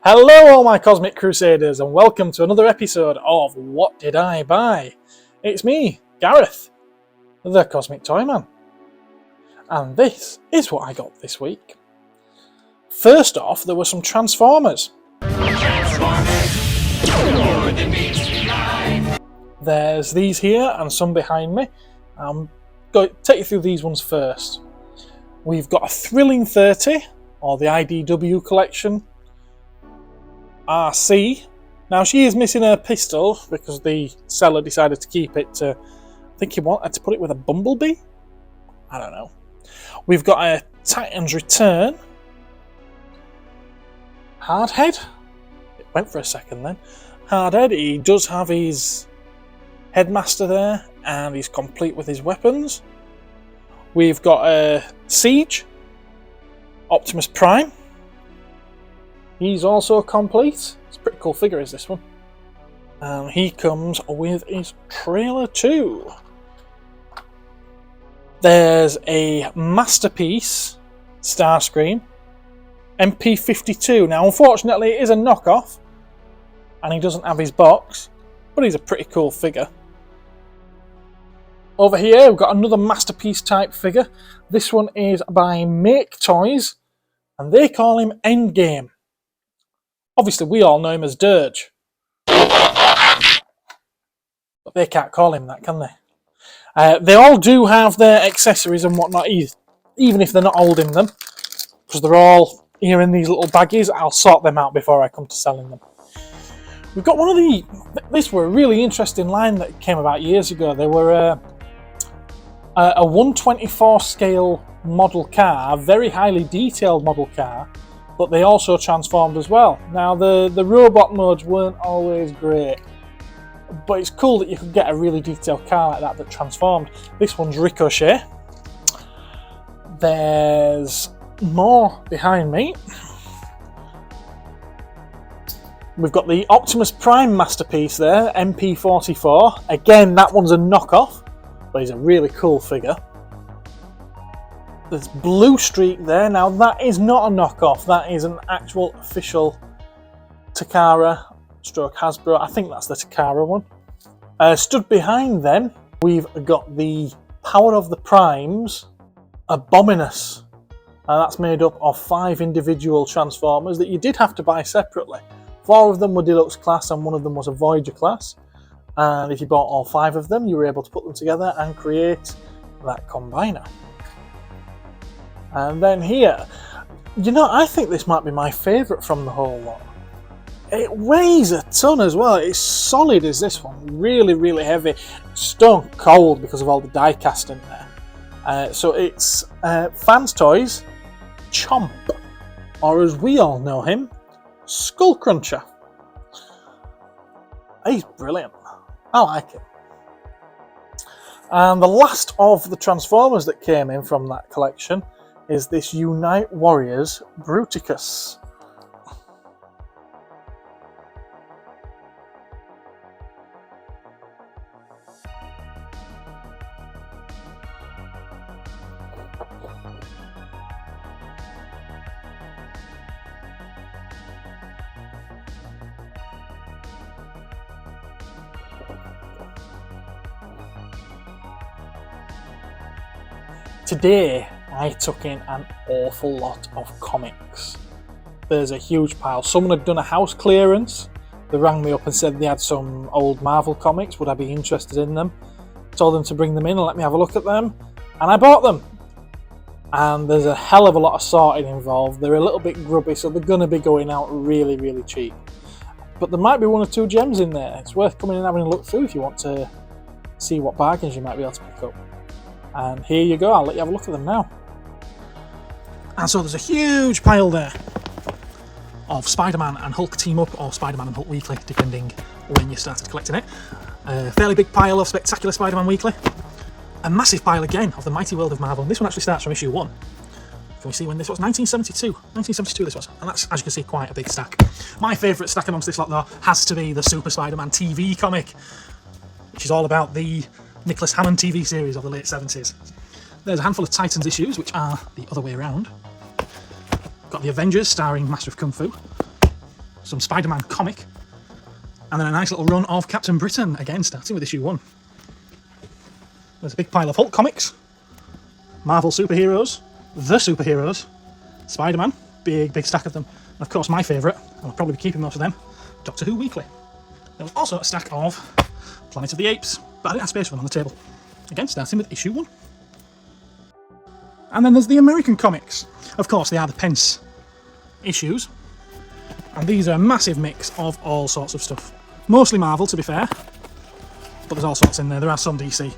Hello all my Cosmic Crusaders and welcome to another episode of What Did I Buy? It's me, Gareth, the Cosmic Toy Man. And this is what I got this week. First off, there were some Transformers. There's these here and some behind me. I'm going to take you through these ones first. We've got a Thrilling 30, or the IDW collection. RC. Now she is missing her pistol because the seller decided to keep it to, I think he wanted to put it with a bumblebee? I don't know. We've got a Titan's Return. Hardhead. It went for a second then. Hardhead, he does have his headmaster there and he's complete with his weapons. We've got a Siege. Optimus Prime. He's also complete. It's a pretty cool figure, is this one. And he comes with his trailer too. There's a Masterpiece Starscream MP52. Now, unfortunately, it is a knockoff, and he doesn't have his box, but he's a pretty cool figure. Over here, we've got another Masterpiece type figure. This one is by Make Toys, and they call him Endgame. Obviously, we all know him as Dirge. But they can't call him that, can they? They all do have their accessories and whatnot, even if they're not holding them. Because they're all here in these little baggies. I'll sort them out before I come to selling them. We've got one of the... This were a really interesting line that came about years ago. They were a 1/24 scale model car, a very highly detailed model car, but they also transformed as well. Now, the robot modes weren't always great, but it's cool that you could get a really detailed car like that transformed. This one's Ricochet. There's more behind me. We've got the Optimus Prime Masterpiece there, MP44. Again, that one's a knockoff, but he's a really cool figure. There's Blue Streak there. Now that is not a knockoff, that is an actual official Takara stroke Hasbro. I think that's the Takara one. Stood behind them, we've got the Power of the Primes Abominus. That's made up of 5 individual Transformers that you did have to buy separately. 4 of them were Deluxe class and 1 of them was a Voyager class. And if you bought all 5 of them, you were able to put them together and create that combiner. And then here, you know, I think this might be my favourite from the whole lot. It weighs a ton as well. It's solid as this one, really, really heavy. Stone cold because of all the die cast in there. So it's Fans Toys Chomp, or as we all know him, Skull Cruncher. He's brilliant. I like it. And the last of the Transformers that came in from that collection is this Unite Warriors Bruticus. Today, I took in an awful lot of comics. There's a huge pile. Someone had done a house clearance. They rang me up and said they had some old Marvel comics. Would I be interested in them? Told them to bring them in and let me have a look at them. And I bought them. And there's a hell of a lot of sorting involved. They're a little bit grubby, so they're going to be going out really, really cheap. But there might be 1 or 2 gems in there. It's worth coming and having a look through if you want to see what bargains you might be able to pick up. And here you go, I'll let you have a look at them now. And so there's a huge pile there of Spider-Man and Hulk Team Up, or Spider-Man and Hulk Weekly, depending when you started collecting it. A fairly big pile of Spectacular Spider-Man Weekly. A massive pile again of the Mighty World of Marvel. And this one actually starts from issue 1. Can we see when this was? 1972. 1972 this was. And that's, as you can see, quite a big stack. My favourite stack amongst this lot, though, has to be the Super Spider-Man TV comic, which is all about the Nicholas Hammond TV series of the late 70s. There's a handful of Titans issues, which are the other way around. Got the Avengers starring Master of Kung Fu. some Spider-Man comic, and then a nice little run of Captain Britain, again starting with issue 1. There's a big pile of Hulk comics, Marvel superheroes, the superheroes, Spider-Man, big stack of them, and of course my favourite, and I'll probably be keeping most of them, Doctor Who Weekly. There was also a stack of Planet of the Apes, but I didn't have space for them on the table. Again, starting with issue 1. And then there's the American comics. Of course, they are the Pence issues, and these are a massive mix of all sorts of stuff. Mostly Marvel, to be fair, but there's all sorts in there. There are some DC.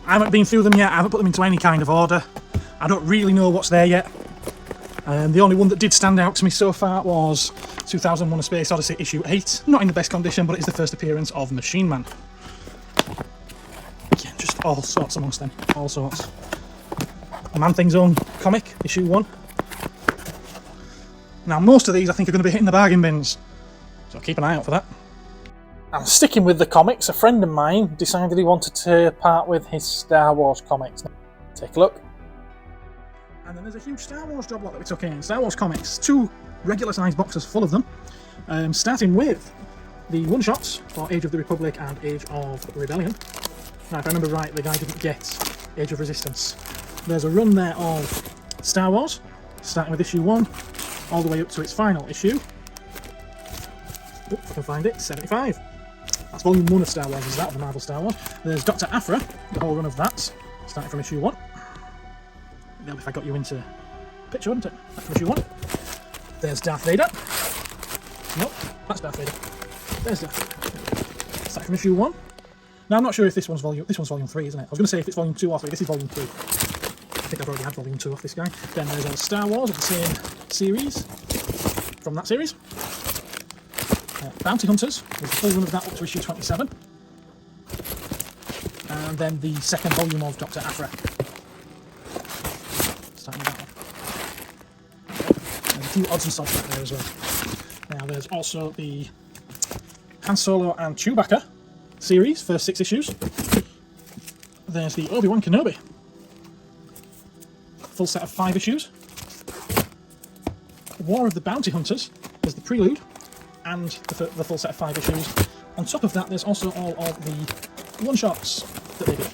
I haven't been through them yet, I haven't put them into any kind of order. I don't really know what's there yet. The only one that did stand out to me so far was 2001: A Space Odyssey issue 8. Not in the best condition, but it's the first appearance of Machine Man. Again, just all sorts amongst them, all sorts. Man-Thing's Own comic, issue 1. Now, most of these I think are going to be hitting the bargain bins, so keep an eye out for that. And sticking with the comics, a friend of mine decided he wanted to part with his Star Wars comics. Take a look. And then there's a huge Star Wars job lot that we took in. Star Wars comics, 2 regular-sized boxes full of them, starting with the one-shots for Age of the Republic and Age of Rebellion. Now, if I remember right, the guy didn't get Age of Resistance. There's a run there of Star Wars, starting with issue 1, all the way up to its final issue. If I can find it, 75. That's volume 1 of Star Wars, is that, of the Marvel Star Wars. There's Dr. Aphra, the whole run of that, starting from issue 1. Now, if I got you into picture, wouldn't it? That's from issue 1. There's Darth Vader. Nope, that's Darth Vader. There's Darth Vader. Starting from issue 1. Now, I'm not sure if this one's volume 3, isn't it? I was going to say if it's volume 2 or 3. This is volume 3. I think I've already had volume 2 off this guy. Then there's a Star Wars of the same series, from that series. Bounty Hunters, there's the full run of that up to issue 27. And then the second volume of Dr. Aphra. Starting with that one. And a few odds and sods back there as well. Now there's also the Han Solo and Chewbacca series, first 6 issues. There's the Obi-Wan Kenobi, full set of 5 issues. War of the Bounty Hunters, there's the prelude, and the full set of 5 issues. On top of that, there's also all of the one-shots that they did.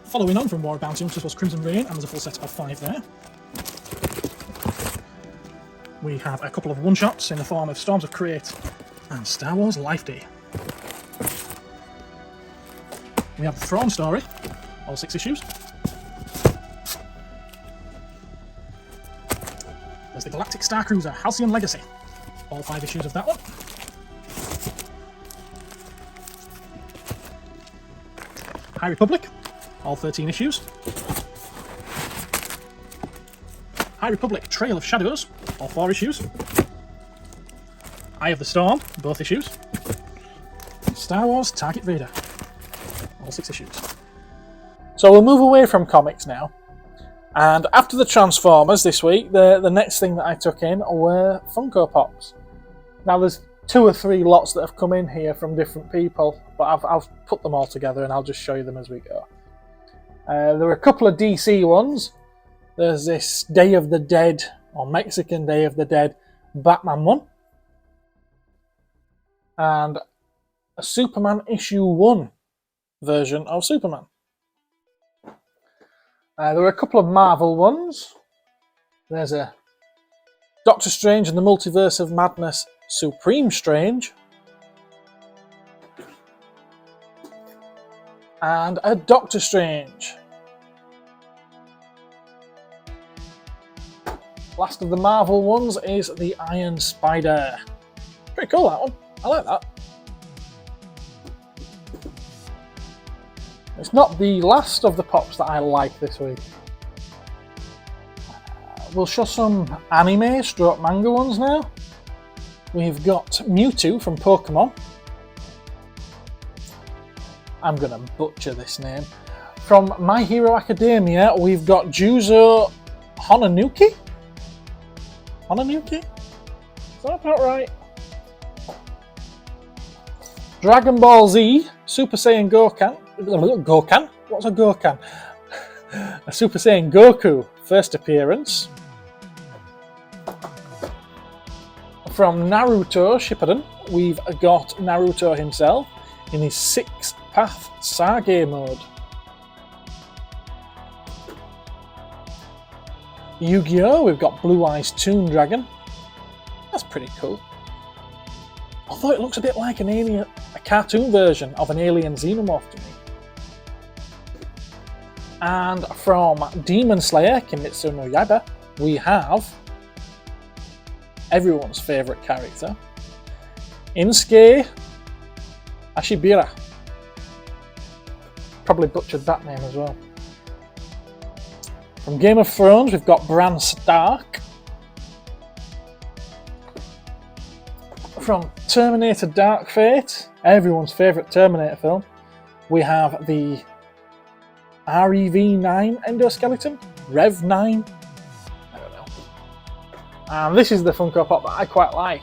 Following on from War of Bounty Hunters was Crimson Reign, and there's a full set of 5 there. We have a couple of one-shots in the form of Storms of Crate and Star Wars Life Day. We have the Thrawn story, all 6 issues. There's the Galactic Star Cruiser, Halcyon Legacy, all 5 issues of that one. High Republic, all 13 issues. High Republic Trail of Shadows, all 4 issues. Eye of the Storm, both issues. Star Wars Target Vader, all 6 issues. So we'll move away from comics now. And after the Transformers this week, the next thing that I took in were Funko Pops. Now there's 2 or 3 lots that have come in here from different people, but I've put them all together and I'll just show you them as we go. There are a couple of DC ones. There's this Day of the Dead, or Mexican Day of the Dead, Batman one. And a Superman issue 1 version of Superman. There are a couple of Marvel ones. There's a Doctor Strange and the Multiverse of Madness Supreme Strange. And a Doctor Strange. Last of the Marvel ones is the Iron Spider. Pretty cool, that one. I like that. It's not the last of the pops that I like this week. We'll show some anime stroke manga ones now. We've got Mewtwo from Pokemon. I'm gonna butcher this name. From My Hero Academia, we've got Juzo Honanuki? Honanuki? Is that about right? Dragon Ball Z, Super Saiyan Gokan? What's a Gokan? A Super Saiyan Goku, first appearance. From Naruto Shippuden, we've got Naruto himself in his 6-path Sage mode. Yu-Gi-Oh! We've got Blue Eyes Toon Dragon. That's pretty cool. Although it looks a bit like a cartoon version of an alien xenomorph to me. And from Demon Slayer Kimetsu no Yaiba, we have everyone's favourite character, Inosuke Ashibira. Probably butchered that name as well. From Game of Thrones, we've got Bran Stark. From Terminator Dark Fate, everyone's favourite Terminator film, we have the REV9 endoskeleton, Rev 9. I don't know. And this is the Funko Pop that I quite like,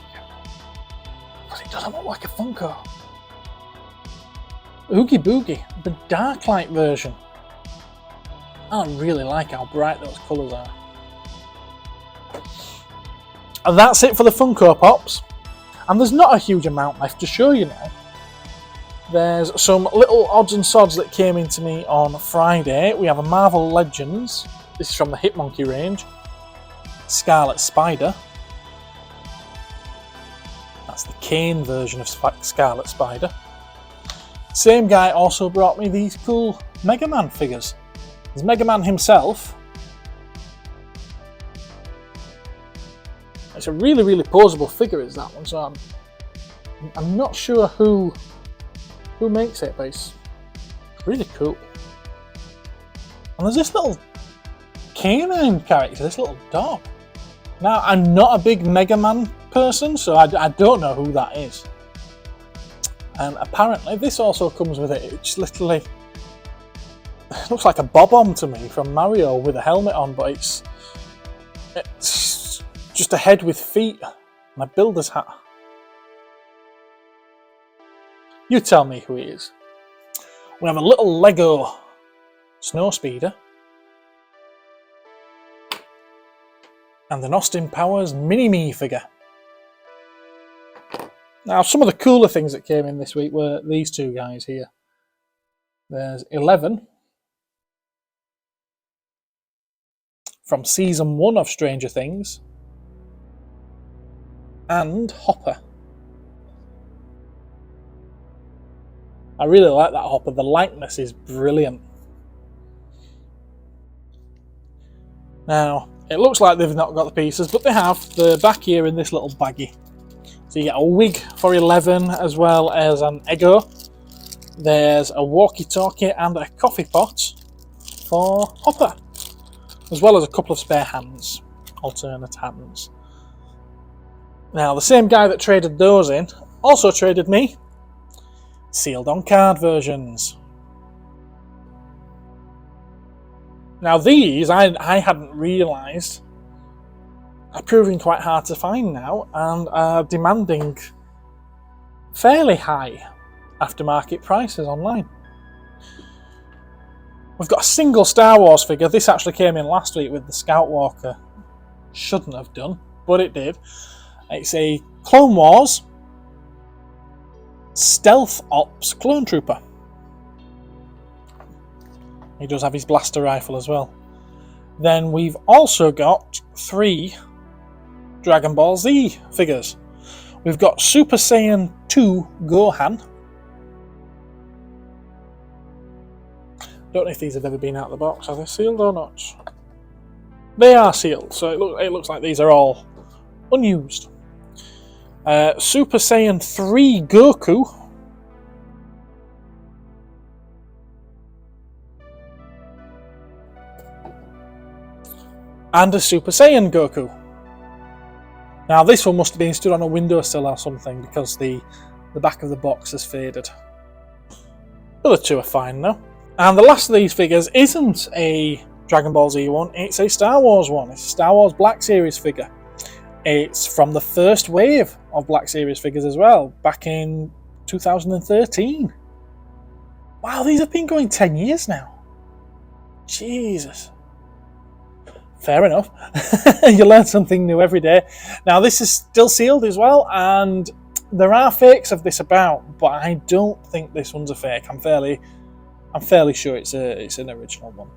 because it doesn't look like a Funko. Oogie Boogie, the Darklight version. I really like how bright those colours are. And that's it for the Funko Pops. And there's not a huge amount left to show you now. There's some little odds and sods that came into me on Friday. We have a Marvel Legends. This is from the Hitmonkey range. Scarlet Spider. That's the Kane version of Scarlet Spider. Same guy also brought me these cool Mega Man figures. There's Mega Man himself. It's a really, really poseable figure, is that one, so I'm not sure who makes it, but it's really cool. And there's this little canine character, this little dog. Now, I'm not a big Mega Man person, so I don't know who that is. And apparently this also comes with it. It's literally, it looks like a bob-omb to me from Mario with a helmet on, but it's just a head with feet and a builder's hat. You tell me who he is. We have a little Lego snow speeder. And an Austin Powers Mini-Me figure. Now, some of the cooler things that came in this week were these two guys here. There's 11 from season 1 of Stranger Things, and Hopper. I really like that Hopper. The likeness is brilliant. Now, it looks like they've not got the pieces, but they have. They're back here in this little baggie. So you get a wig for 11 as well as an Eggo. There's a walkie-talkie and a coffee pot for Hopper, as well as a couple of spare hands, alternate hands. Now, the same guy that traded those in also traded me sealed on card versions. Now, these I hadn't realised are proving quite hard to find now and are demanding fairly high aftermarket prices online. We've got a single Star Wars figure. This actually came in last week with the Scout Walker. Shouldn't have done, but it did. It's a Clone Wars Stealth Ops Clone Trooper. He does have his blaster rifle as well. Then we've also got 3 Dragon Ball Z figures. We've got Super Saiyan 2 Gohan. Don't know if these have ever been out of the box. Are they sealed or not? They are sealed, so it looks like these are all unused. Super Saiyan 3 Goku. And a Super Saiyan Goku. Now this one must have been stood on a windowsill or something because the back of the box has faded. The other two are fine now. And the last of these figures isn't a Dragon Ball Z one, it's a Star Wars one. It's a Star Wars Black Series figure. It's from the first wave of Black Series figures as well, back in 2013. Wow, these have been going 10 years now. Jesus. fair enough. You learn something new every day. Now this is still sealed as well, and there are fakes of this about, but I don't think this one's a fake. I'm fairly sure it's an original one.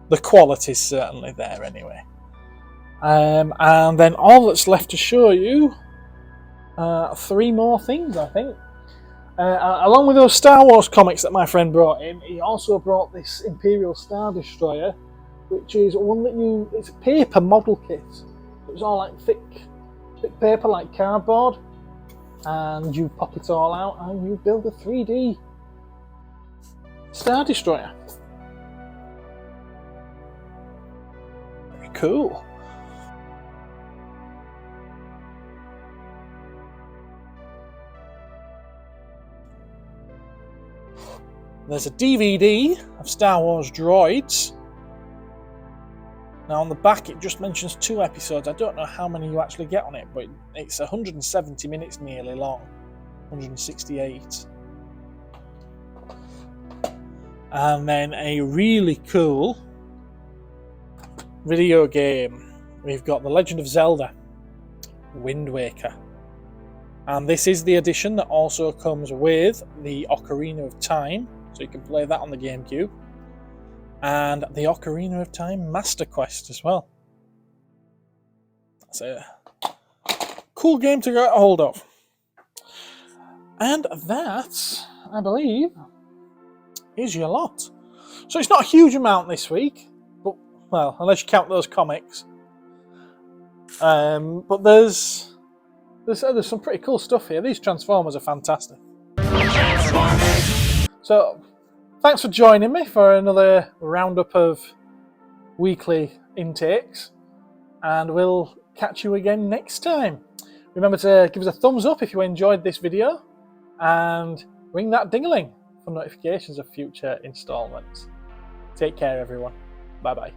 The quality's certainly there anyway. And then all that's left to show you, 3 more things, I think. Along with those Star Wars comics that my friend brought in, he also brought this Imperial Star Destroyer, which is one that it's a paper model kit. It's all like thick paper, like cardboard, and you pop it all out and you build a 3D Star Destroyer. Very cool. There's a DVD of Star Wars Droids. Now on the back it just mentions 2 episodes. I don't know how many you actually get on it, but it's 170 minutes nearly long. 168. And then a really cool video game. We've got The Legend of Zelda Wind Waker. And this is the edition that also comes with the Ocarina of Time. So you can play that on the GameCube. And the Ocarina of Time Master Quest as well. That's a cool game to get a hold of. And that, I believe, is your lot. So it's not a huge amount this week, but, well, unless you count those comics. But there's some pretty cool stuff here. These Transformers are fantastic. So, thanks for joining me for another roundup of weekly intakes, and we'll catch you again next time. Remember to give us a thumbs up if you enjoyed this video, and ring that ding-a-ling for notifications of future instalments. Take care, everyone. Bye-bye.